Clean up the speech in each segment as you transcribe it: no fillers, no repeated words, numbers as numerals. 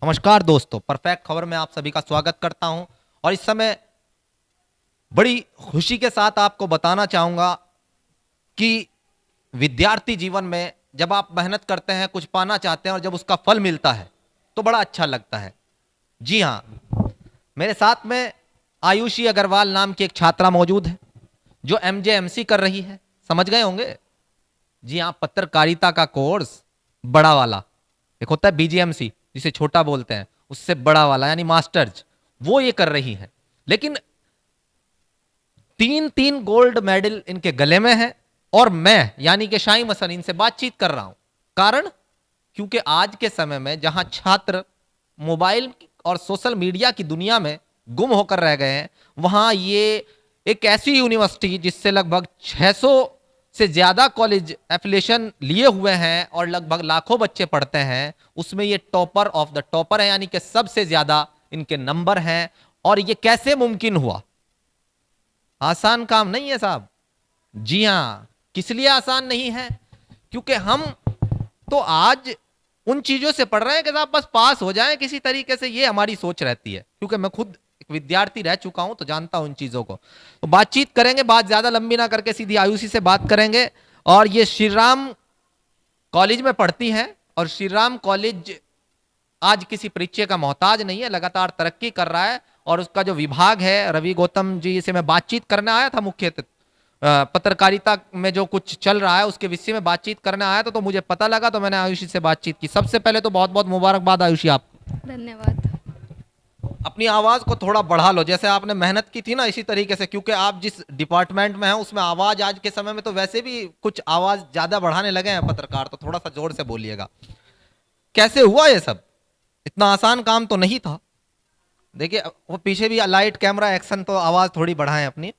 नमस्कार दोस्तों, परफेक्ट खबर में आप सभी का स्वागत करता हूं। और इस समय बड़ी खुशी के साथ आपको बताना चाहूंगा कि विद्यार्थी जीवन में जब आप मेहनत करते हैं, कुछ पाना चाहते हैं और जब उसका फल मिलता है तो बड़ा अच्छा लगता है। जी हाँ, मेरे साथ में आयुषी अग्रवाल नाम की एक छात्रा मौजूद है जो एमजेएमसी कर रही है। समझ गए होंगे। जी हाँ, पत्रकारिता का कोर्स बड़ा वाला। एक होता है बीजीएमसी जिसे छोटा बोलते हैं, उससे बड़ा वाला यानी मास्टर्स, वो ये कर रही है। लेकिन तीन तीन गोल्ड मेडल इनके गले में है और मैं यानी कि शाही मसन इनसे बातचीत कर रहा हूं। कारण, क्योंकि आज के समय में जहां छात्र मोबाइल और सोशल मीडिया की दुनिया में गुम होकर रह गए हैं, वहां ये एक ऐसी यूनिवर्सिटी जिससे लगभग 600 से ज्यादा कॉलेज एफिलिएशन लिए हुए हैं और लगभग लाखों बच्चे पढ़ते हैं, उसमें ये टॉपर ऑफ द टॉपर है, यानी कि सबसे ज्यादा इनके नंबर हैं। और ये कैसे मुमकिन हुआ? आसान काम नहीं है साहब। जी हां, किस लिए आसान नहीं है? क्योंकि हम तो आज उन चीजों से पढ़ रहे हैं कि साहब बस पास हो जाएं किसी तरीके से, ये हमारी सोच रहती है। क्योंकि मैं खुद एक विद्यार्थी रह चुका हूं तो जानता हूं इन चीजों को। तो बातचीत करेंगे, बात ज्यादा लंबी ना करके सीधी आयुषी से बात करेंगे। और ये श्री राम कॉलेज में पढ़ती हैं और श्री राम कॉलेज आज किसी परिचय का मोहताज नहीं है, लगातार तरक्की कर रहा है। और उसका जो विभाग है, रवि गौतम जी से मैं बातचीत करने आया था, मुख्य पत्रकारिता में जो कुछ चल रहा है उसके विषय में बातचीत करने आया था, तो मुझे पता लगा, तो मैंने आयुषी से बातचीत की। सबसे पहले तो बहुत बहुत मुबारकबाद आयुषी आपको। धन्यवाद। अपनी आवाज को थोड़ा बढ़ा लो, जैसे आपने मेहनत की थी ना, इसी तरीके से। क्योंकि आप जिस डिपार्टमेंट में हैं उसमें आवाज आज के समय में तो वैसे भी कुछ आवाज ज्यादा बढ़ाने लगे हैं पत्रकार, तो थोड़ा सा जोर से बोलिएगा। कैसे हुआ ये सब? इतना आसान काम तो नहीं था। देखिए, वो पीछे भी लाइट कैमरा एक्शन, तो आवाज थोड़ी बढ़ाएं अपनी।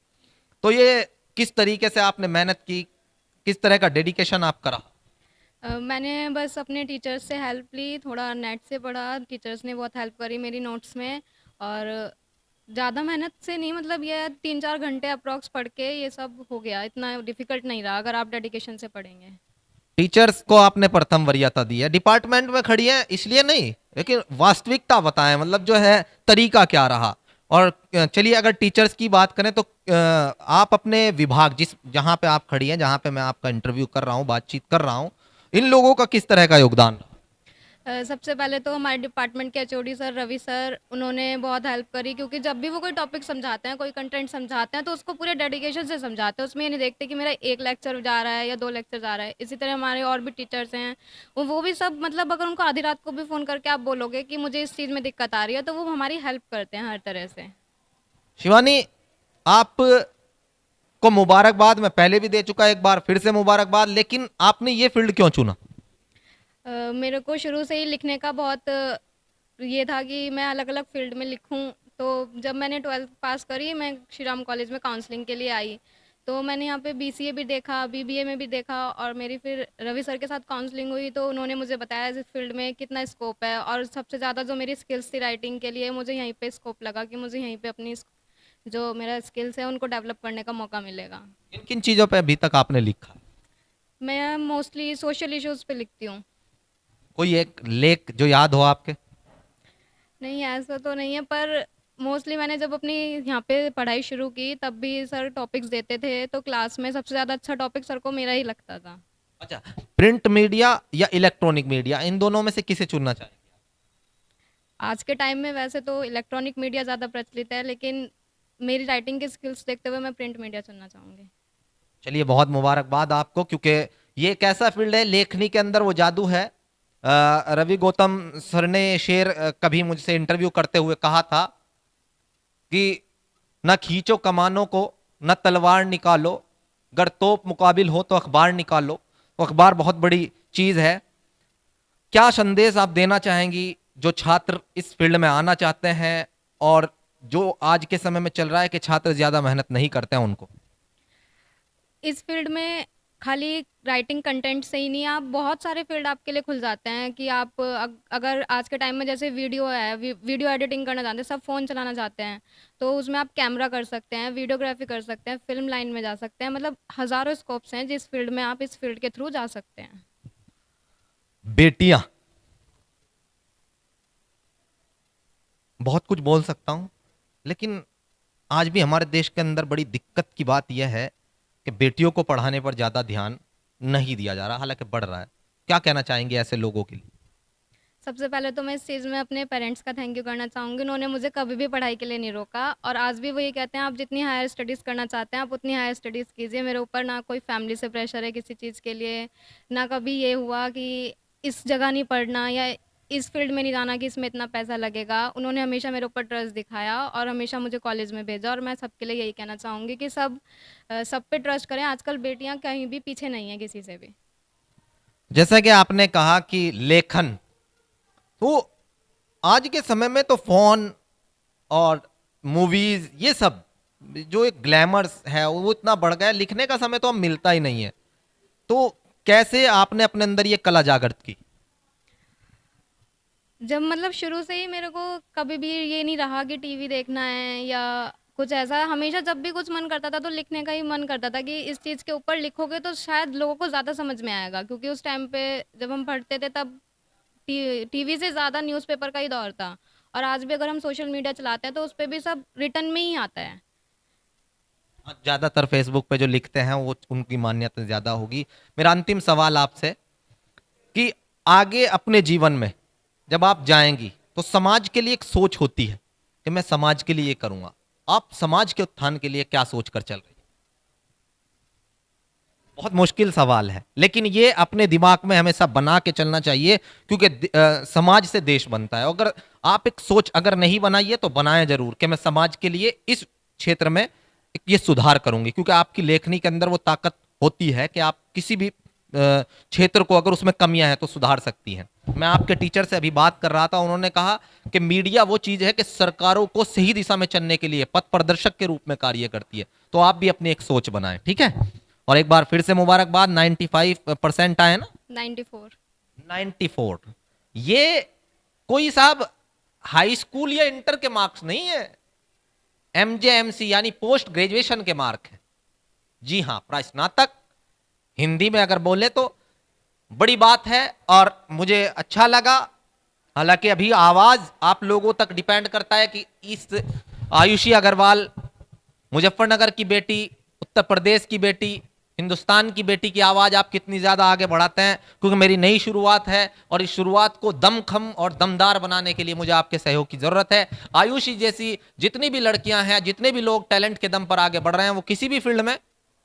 तो ये किस तरीके से आपने मेहनत की, किस तरह का डेडिकेशन आप करा? मैंने बस अपने टीचर्स से हेल्प ली, थोड़ा नेट से पढ़ा, टीचर्स ने बहुत हेल्प करी मेरी नोट्स में। और ज़्यादा मेहनत से नहीं, मतलब ये 3-4 घंटे अप्रॉक्स पढ़ के ये सब हो गया। इतना डिफ़िकल्ट नहीं रहा अगर आप डेडिकेशन से पढ़ेंगे। टीचर्स को आपने प्रथम वरीयता दी है, डिपार्टमेंट में खड़ी है इसलिए नहीं, लेकिन वास्तविकता बताएं, मतलब जो है तरीका क्या रहा। और चलिए, अगर टीचर्स की बात करें तो आप अपने विभाग, जिस जहां पे आप खड़ी हैं, जहां पे मैं आपका इंटरव्यू कर रहा हूं, बातचीत कर रहा हूं, इन लोगों का किस तरह का योगदान रहा? सबसे पहले तो हमारे डिपार्टमेंट के एचओडी सर रवि सर, उन्होंने बहुत हेल्प करी, क्योंकि जब भी वो कोई टॉपिक समझाते हैं, कोई कंटेंट समझाते हैं, तो उसको पूरे डेडिकेशन से समझाते हैं। उसमें ये नहीं देखते कि मेरा एक लेक्चर जा रहा है या 2 लेक्चर जा रहा है। इसी तरह हमारे और भी टीचर्स हैं, वो भी सब, मतलब अगर उनको आधी रात को भी फ़ोन करके आप बोलोगे कि मुझे इस चीज़ में दिक्कत आ रही है, तो वो हमारी हेल्प करते हैं हर तरह से। शिवानी, आप को मुबारकबाद मैं पहले भी दे चुका, एक बार फिर से मुबारकबाद। लेकिन आपने ये फील्ड क्यों चुना? मेरे को शुरू से ही लिखने का बहुत ये था कि मैं अलग-अलग फ़ील्ड में लिखूँ। तो जब मैंने 12th पास करी, मैं श्री राम कॉलेज में काउंसलिंग के लिए आई। तो मैंने यहाँ पे बीसीए भी देखा, बीबीए में भी देखा, और मेरी फिर रवि सर के साथ काउंसलिंग हुई, तो उन्होंने मुझे बताया इस फ़ील्ड में कितना स्कोप है। और सबसे ज़्यादा जो मेरी स्किल्स थी राइटिंग के लिए, मुझे यहीं पे स्कोप लगा कि मुझे यहीं पे अपनी जो मेरा स्किल्स है उनको डेवलप करने का मौका मिलेगा। किन किन चीजों पे अभी तक आपने लिखा है? मैं मोस्टली सोशल इश्यूज़ पे लिखती हूँ। कोई एक लेख जो याद हो आपके? नहीं, ऐसा तो नहीं है, पर मोस्टली मैंने जब अपनी यहाँ पे पढ़ाई शुरू की, तब भी सर टॉपिक्स देते थे, तो क्लास में सबसे ज़्यादा अच्छा टॉपिक सर को मेरा ही लगता था। अच्छा, प्रिंट मीडिया या इलेक्ट्रॉनिक मीडिया, इन दोनों में से किसे चुनना चाहेंगे? आज के टाइम में वैसे तो इलेक्ट्रॉनिक मीडिया ज़्यादा प्रचलित है, लेकिन मेरी राइटिंग की स्किल्स देखते हुए मैं प्रिंट मीडिया चुनना चाहूँगी। चलिए, बहुत मुबारकबाद आपको, क्योंकि ये एक ऐसा फील्ड है, लेखनी के अंदर वो जादू है। रवि गौतम सर ने शेर कभी मुझसे इंटरव्यू करते हुए कहा था कि न खींचो कमानों को, न तलवार निकालो, अगर तोप मुकाबिल हो तो अखबार निकालो। तो अखबार बहुत बड़ी चीज है। क्या संदेश आप देना चाहेंगी जो छात्र इस फील्ड में आना चाहते हैं, और जो आज के समय में चल रहा है कि छात्र ज्यादा मेहनत नहीं करते हैं उनको? इस फील्ड में खाली राइटिंग कंटेंट से ही नहीं, आप बहुत सारे फील्ड आपके लिए खुल जाते हैं कि आप अगर आज के टाइम में जैसे वीडियो है, वीडियो एडिटिंग करना जानते हैं, सब फ़ोन चलाना चाहते हैं, तो उसमें आप कैमरा कर सकते हैं, वीडियोग्राफी कर सकते हैं, फिल्म लाइन में जा सकते हैं। मतलब हज़ारों स्कोप्स हैं जिस फील्ड में आप इस फील्ड के थ्रू जा सकते हैं। बेटियां बहुत कुछ बोल सकता हूँ, लेकिन आज भी हमारे देश के अंदर बड़ी दिक्कत की बात यह है कि बेटियों को पढ़ाने पर ज़्यादा ध्यान नहीं दिया जा रहा, हालांकि बढ़ रहा है। क्या कहना चाहेंगे ऐसे लोगों के लिए? सबसे पहले तो मैं इस चीज़ में अपने पेरेंट्स का थैंक यू करना चाहूँगी। उन्होंने मुझे कभी भी पढ़ाई के लिए नहीं रोका और आज भी वो ये कहते हैं आप जितनी हायर स्टडीज़ करना चाहते हैं आप उतनी हायर स्टडीज़ कीजिए। मेरे ऊपर ना कोई फैमिली से प्रेशर है किसी चीज़ के लिए, ना कभी ये हुआ कि इस जगह नहीं पढ़ना या इस फील्ड में नहीं जाना कि इसमें इतना पैसा लगेगा। उन्होंने हमेशा मेरे ऊपर ट्रस्ट दिखाया और हमेशा मुझे कॉलेज में भेजा और मैं सबके लिए यही कहना चाहूँगी कि सब पे ट्रस्ट करें। आजकल बेटियाँ कहीं भी पीछे नहीं हैं किसी से भी। जैसा कि आपने कहा कि लेखन, तो आज के समय में तो फोन और मूवीज ये सब जो एक ग्लैमर्स है वो इतना बढ़ गया है, लिखने का समय तो अब मिलता ही नहीं है। तो कैसे आपने अपने अंदर ये कला जागृत की? जब मतलब शुरू से ही मेरे को कभी भी ये नहीं रहा कि टीवी देखना है या कुछ ऐसा, हमेशा जब भी कुछ मन करता था तो लिखने का ही मन करता था कि इस चीज़ के ऊपर लिखोगे तो शायद लोगों को ज़्यादा समझ में आएगा, क्योंकि उस टाइम पे जब हम पढ़ते थे तब टीवी से ज़्यादा न्यूज़पेपर का ही दौर था। और आज भी अगर हम सोशल मीडिया चलाते हैं तो उस पे भी सब रिटर्न में ही आता है। ज्यादातर फेसबुक पे जो लिखते हैं वो उनकी मान्यता ज्यादा होगी। मेरा अंतिम सवाल आपसे कि आगे अपने जीवन में जब आप जाएंगी तो समाज के लिए एक सोच होती है कि मैं समाज के लिए ये करूंगा, आप समाज के उत्थान के लिए क्या सोच कर चल रही हैं? बहुत मुश्किल सवाल है, लेकिन ये अपने दिमाग में हमेशा बना के चलना चाहिए, क्योंकि समाज से देश बनता है। अगर आप एक सोच अगर नहीं बनाई है तो बनाएं जरूर कि मैं समाज के लिए इस क्षेत्र में ये सुधार करूंगी, क्योंकि आपकी लेखनी के अंदर वो ताकत होती है कि आप किसी भी क्षेत्र को अगर उसमें कमियां हैं तो सुधार सकती हैं। मैं आपके टीचर से अभी बात कर रहा था, उन्होंने कहा कि मीडिया वो चीज है कि सरकारों को सही दिशा में चलने के लिए पथ प्रदर्शक के रूप में कार्य करती है। तो आप भी अपनी एक सोच बनाएं, ठीक है? और एक बार फिर से मुबारकबाद, 95% आए ना? 94। 94। ये कोई साहब हाई स्कूल या इंटर के मार्क्स नहीं है, एमजेएमसी यानी पोस्ट ग्रेजुएशन के मार्क है। जी हाँ, स्नातक हिंदी में अगर बोले तो बड़ी बात है और मुझे अच्छा लगा। हालांकि अभी आवाज आप लोगों तक डिपेंड करता है कि इस आयुषी अग्रवाल मुजफ्फरनगर की बेटी, उत्तर प्रदेश की बेटी, हिंदुस्तान की बेटी की आवाज आप कितनी ज्यादा आगे बढ़ाते हैं, क्योंकि मेरी नई शुरुआत है और इस शुरुआत को दमखम और दमदार बनाने के लिए मुझे आपके सहयोग की जरूरत है। आयुषी जैसी जितनी भी लड़कियां हैं, जितने भी लोग टैलेंट के दम पर आगे बढ़ रहे हैं, वो किसी भी फील्ड में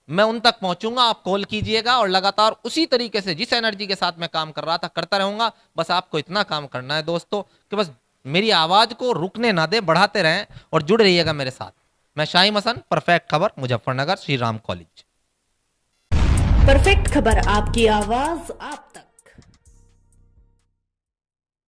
मैं उन तक पहुंचूंगा। आप कॉल कीजिएगा और लगातार उसी तरीके से जिस एनर्जी के साथ मैं काम कर रहा था करता रहूंगा। बस आपको इतना काम करना है दोस्तों कि बस मेरी आवाज को रुकने ना दे, बढ़ाते रहें और जुड़े रहिएगा मेरे साथ। मैं शाहिम हसन, परफेक्ट खबर, मुजफ्फरनगर, श्री राम कॉलेज। परफेक्ट खबर, आपकी आवाज आप